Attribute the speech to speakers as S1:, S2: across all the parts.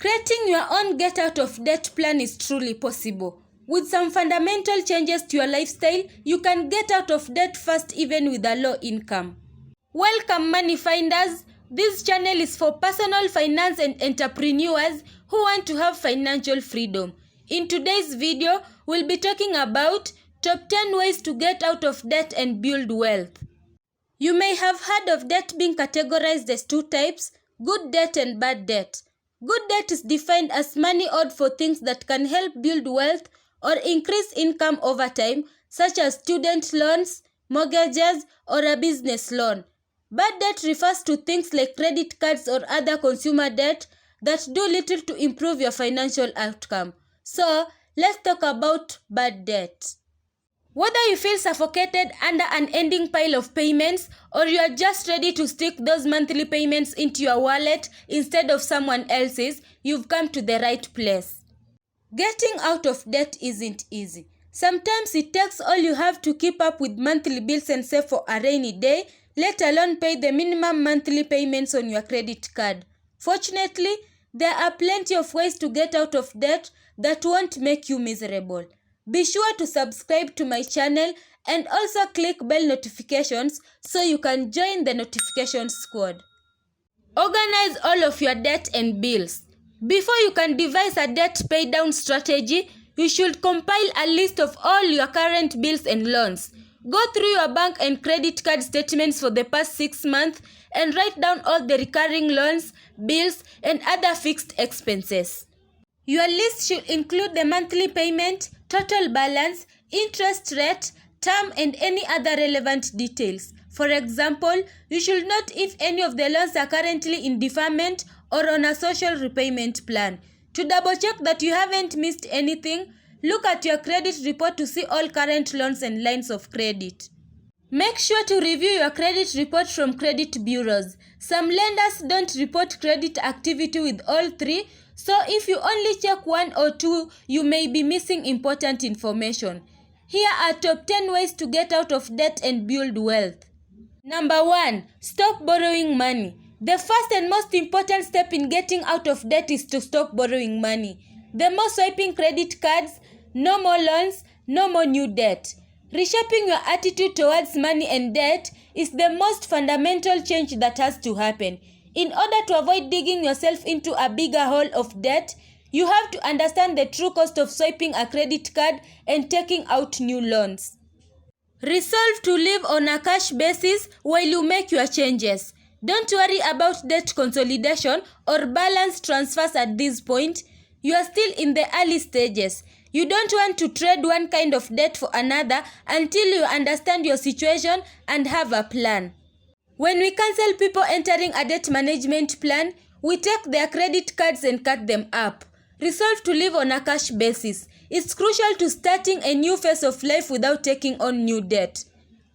S1: Creating your own get out of debt plan is truly possible. With some fundamental changes to your lifestyle, you can get out of debt fast even with a low income. Welcome money finders. This channel is for personal finance and entrepreneurs who want to have financial freedom. In today's video, we'll be talking about top 10 ways to get out of debt and build wealth. You may have heard of debt being categorized as two types, good debt and bad debt. Good debt is defined as money owed for things that can help build wealth or increase income over time, such as student loans, mortgages, or a business loan. Bad debt refers to things like credit cards or other consumer debt that do little to improve your financial outcome. So, let's talk about bad debt. Whether you feel suffocated under an ending pile of payments or you are just ready to stick those monthly payments into your wallet instead of someone else's, you've come to the right place. Getting out of debt isn't easy. Sometimes it takes all you have to keep up with monthly bills and save for a rainy day, let alone pay the minimum monthly payments on your credit card. Fortunately, there are plenty of ways to get out of debt that won't make you miserable. Be sure to subscribe to my channel and also click bell notifications so you can join the notification squad. Organize all of your debt and bills. Before you can devise a debt pay down strategy, you should compile a list of all your current bills and loans. Go through your bank and credit card statements for the past 6 months and write down all the recurring loans, bills, and other fixed expenses. Your list should include the monthly payment, total balance, interest rate, term, and any other relevant details. For example, you should note if any of the loans are currently in deferment or on a social repayment plan. To double check that you haven't missed anything, look at your credit report to see all current loans and lines of credit. Make sure to review your credit report from credit bureaus. Some lenders don't report credit activity with all three, so if you only check 1 or 2, you may be missing important information. Here are top 10 ways to get out of debt and build wealth. Number 1. Stop borrowing money. The first and most important step in getting out of debt is to stop borrowing money. The more swiping credit cards, no more loans, no more new debt. Reshaping your attitude towards money and debt is the most fundamental change that has to happen. In order to avoid digging yourself into a bigger hole of debt, you have to understand the true cost of swiping a credit card and taking out new loans. Resolve to live on a cash basis while you make your changes. Don't worry about debt consolidation or balance transfers at this point. You are still in the early stages. You don't want to trade one kind of debt for another until you understand your situation and have a plan. When we cancel people entering a debt management plan, we take their credit cards and cut them up. Resolve to live on a cash basis. It's crucial to starting a new phase of life without taking on new debt.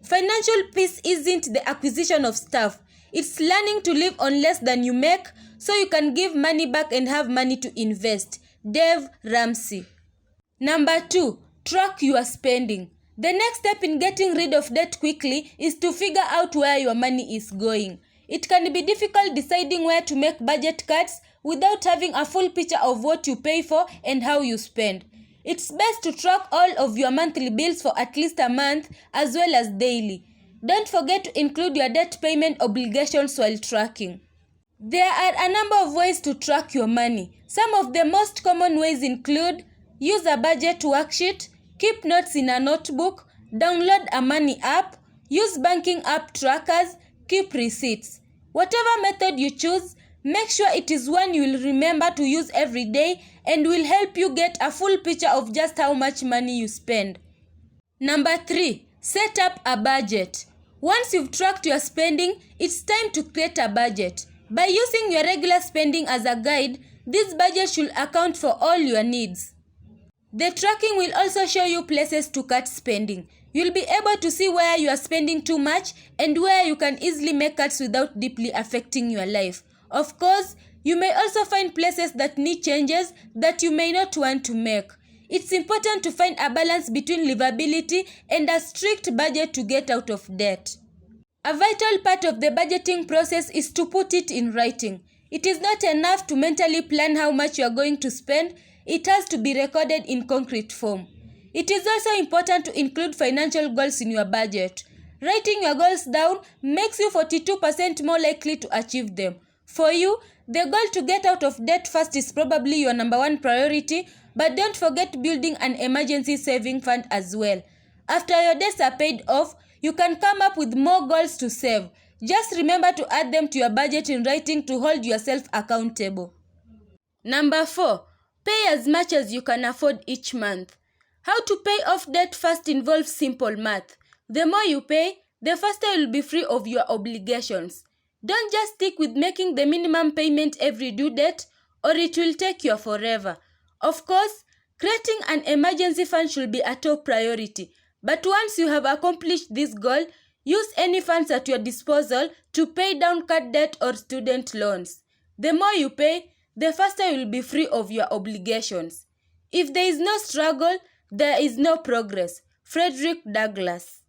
S1: Financial peace isn't the acquisition of stuff. It's learning to live on less than you make so you can give money back and have money to invest. Dave Ramsey. Number 2. Track your spending. The next step in getting rid of debt quickly is to figure out where your money is going. It can be difficult deciding where to make budget cuts without having a full picture of what you pay for and how you spend. It's best to track all of your monthly bills for at least a month as well as daily. Don't forget to include your debt payment obligations while tracking. There are a number of ways to track your money. Some of the most common ways include: use a budget worksheet, keep notes in a notebook, download a money app, use banking app trackers, keep receipts. Whatever method you choose, make sure it is one you will remember to use every day and will help you get a full picture of just how much money you spend. Number 3. Set up a budget. Once you've tracked your spending, it's time to create a budget. By using your regular spending as a guide, this budget should account for all your needs. The tracking will also show you places to cut spending. You'll be able to see where you are spending too much and where you can easily make cuts without deeply affecting your life. Of course, you may also find places that need changes that you may not want to make. It's important to find a balance between livability and a strict budget to get out of debt. A vital part of the budgeting process is to put it in writing. It is not enough to mentally plan how much you are going to spend, it has to be recorded in concrete form. It is also important to include financial goals in your budget. Writing your goals down makes you 42% more likely to achieve them. For you, the goal to get out of debt fast is probably your number one priority, but don't forget building an emergency saving fund as well. After your debts are paid off, you can come up with more goals to save. Just remember to add them to your budget in writing to hold yourself accountable. Number 4. Pay as much as you can afford each month. How to pay off debt fast involves simple math. The more you pay, the faster you'll be free of your obligations. Don't just stick with making the minimum payment every due date, or it will take you forever. Of course, creating an emergency fund should be a top priority. But once you have accomplished this goal, use any funds at your disposal to pay down card debt or student loans. The more you pay, the faster you will be free of your obligations. If there is no struggle, there is no progress. Frederick Douglass.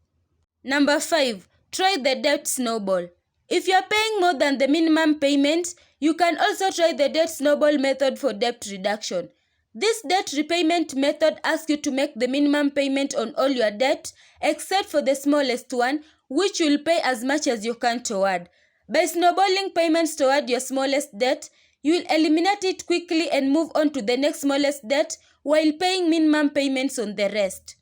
S1: Number 5. Try the debt snowball. If you are paying more than the minimum payment, you can also try the debt snowball method for debt reduction. This debt repayment method asks you to make the minimum payment on all your debt except for the smallest one, which you will pay as much as you can toward. By snowballing payments toward your smallest debt, you will eliminate it quickly and move on to the next smallest debt while paying minimum payments on the rest.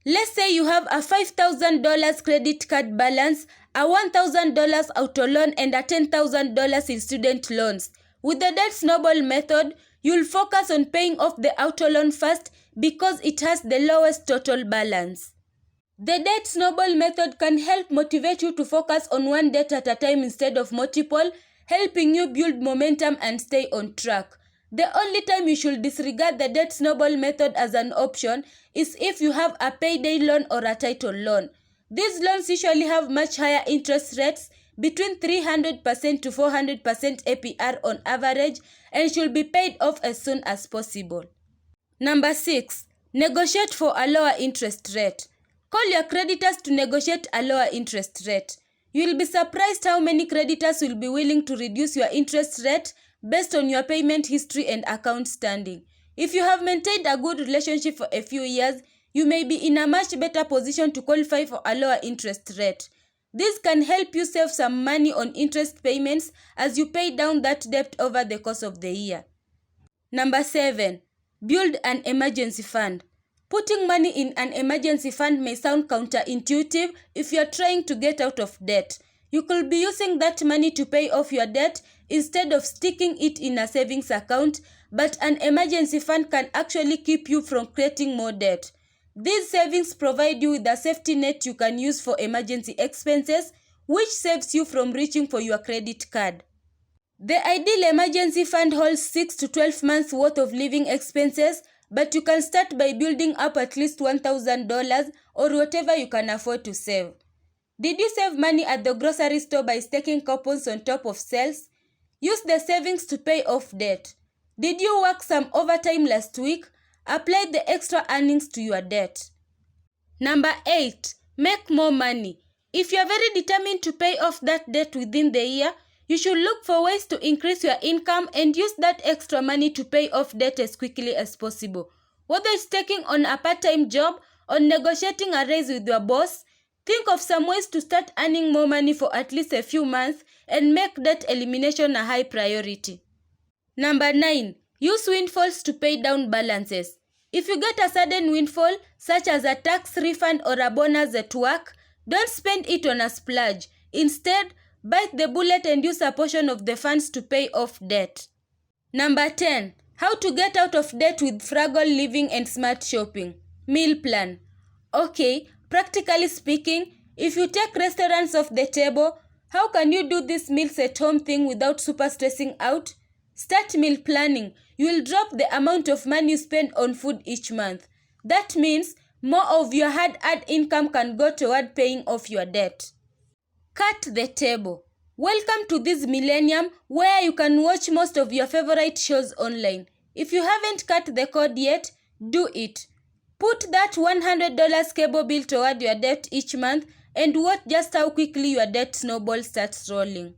S1: Let's say you have a $5,000 credit card balance, a $1,000 auto loan, and a $10,000 in student loans. With the debt snowball method, you'll focus on paying off the auto loan first because it has the lowest total balance. The debt snowball method can help motivate you to focus on one debt at a time instead of multiple, helping you build momentum and stay on track. The only time you should disregard the debt snowball method as an option is if you have a payday loan or a title loan. These loans usually have much higher interest rates, between 300% to 400% APR on average, and should be paid off as soon as possible. Number 6. Negotiate for a lower interest rate. Call your creditors to negotiate a lower interest rate. You will be surprised how many creditors will be willing to reduce your interest rate based on your payment history and account standing. If you have maintained a good relationship for a few years, you may be in a much better position to qualify for a lower interest rate. This can help you save some money on interest payments as you pay down that debt over the course of the year. Number 7. Build an emergency fund. Putting money in an emergency fund may sound counterintuitive if you are trying to get out of debt. You could be using that money to pay off your debt instead of sticking it in a savings account, but an emergency fund can actually keep you from creating more debt. These savings provide you with a safety net you can use for emergency expenses, which saves you from reaching for your credit card. The ideal emergency fund holds 6 to 12 months worth of living expenses, but you can start by building up at least $1,000 or whatever you can afford to save. Did you save money at the grocery store by staking coupons on top of sales? Use the savings to pay off debt. Did you work some overtime last week? Apply the extra earnings to your debt. Number 8. Make more money. If you are very determined to pay off that debt within the year, you should look for ways to increase your income and use that extra money to pay off debt as quickly as possible. Whether it's taking on a part-time job or negotiating a raise with your boss, think of some ways to start earning more money for at least a few months and make debt elimination a high priority. Number 9. Use windfalls to pay down balances. If you get a sudden windfall, such as a tax refund or a bonus at work, don't spend it on a splurge. Instead, bite the bullet and use a portion of the funds to pay off debt. Number 10. How to get out of debt with frugal living and smart shopping. Meal plan. Okay, practically speaking, if you take restaurants off the table, how can you do this meals at home thing without super stressing out? Start meal planning. You will drop the amount of money you spend on food each month. That means more of your hard-earned income can go toward paying off your debt. Cut the table. Welcome to this millennium where you can watch most of your favorite shows online. If you haven't cut the cord yet, do it. Put that $100 cable bill toward your debt each month and watch just how quickly your debt snowball starts rolling.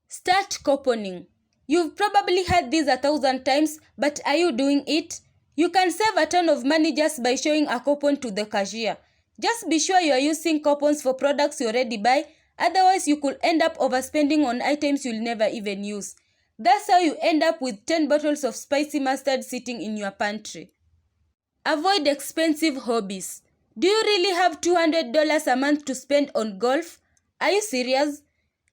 S1: Start couponing. You've probably heard this 1,000 times, but are you doing it? You can save a ton of money just by showing a coupon to the cashier. Just be sure you are using coupons for products you already buy, otherwise you could end up overspending on items you'll never even use. That's how you end up with 10 bottles of spicy mustard sitting in your pantry. Avoid expensive hobbies. Do you really have $200 a month to spend on golf? Are you serious?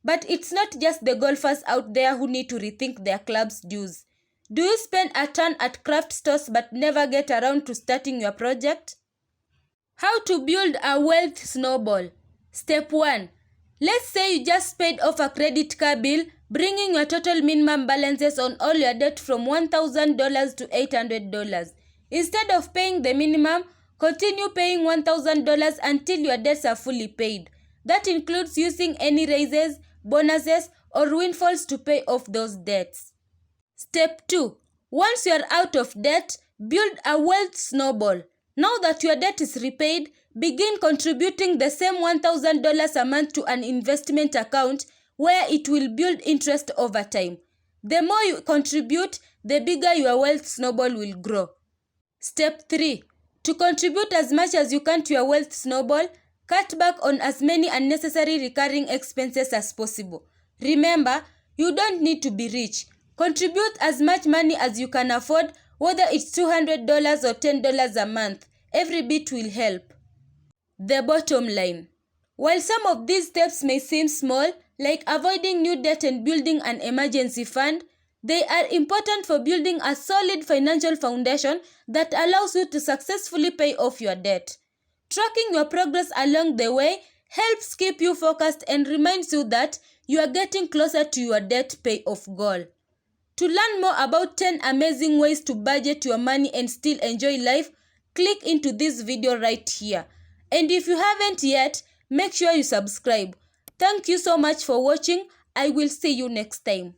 S1: But it's not just the golfers out there who need to rethink their club's dues. Do you spend a ton at craft stores but never get around to starting your project? How to build a wealth snowball. Step 1. Let's say you just paid off a credit card bill, bringing your total minimum balances on all your debt from $1,000 to $800. Instead of paying the minimum, continue paying $1,000 until your debts are fully paid. That includes using any raises, bonuses, or windfalls to pay off those debts. Step 2. Once you are out of debt, build a wealth snowball. Now that your debt is repaid, begin contributing the same $1,000 a month to an investment account where it will build interest over time. The more you contribute, the bigger your wealth snowball will grow. Step 3. To contribute as much as you can to your wealth snowball, cut back on as many unnecessary recurring expenses as possible. Remember, you don't need to be rich. Contribute as much money as you can afford, whether it's $200 or $10 a month. Every bit will help. The bottom line. While some of these steps may seem small, like avoiding new debt and building an emergency fund, they are important for building a solid financial foundation that allows you to successfully pay off your debt. Tracking your progress along the way helps keep you focused and reminds you that you are getting closer to your debt payoff goal. To learn more about 10 amazing ways to budget your money and still enjoy life, click into this video right here. And if you haven't yet, make sure you subscribe. Thank you so much for watching. I will see you next time.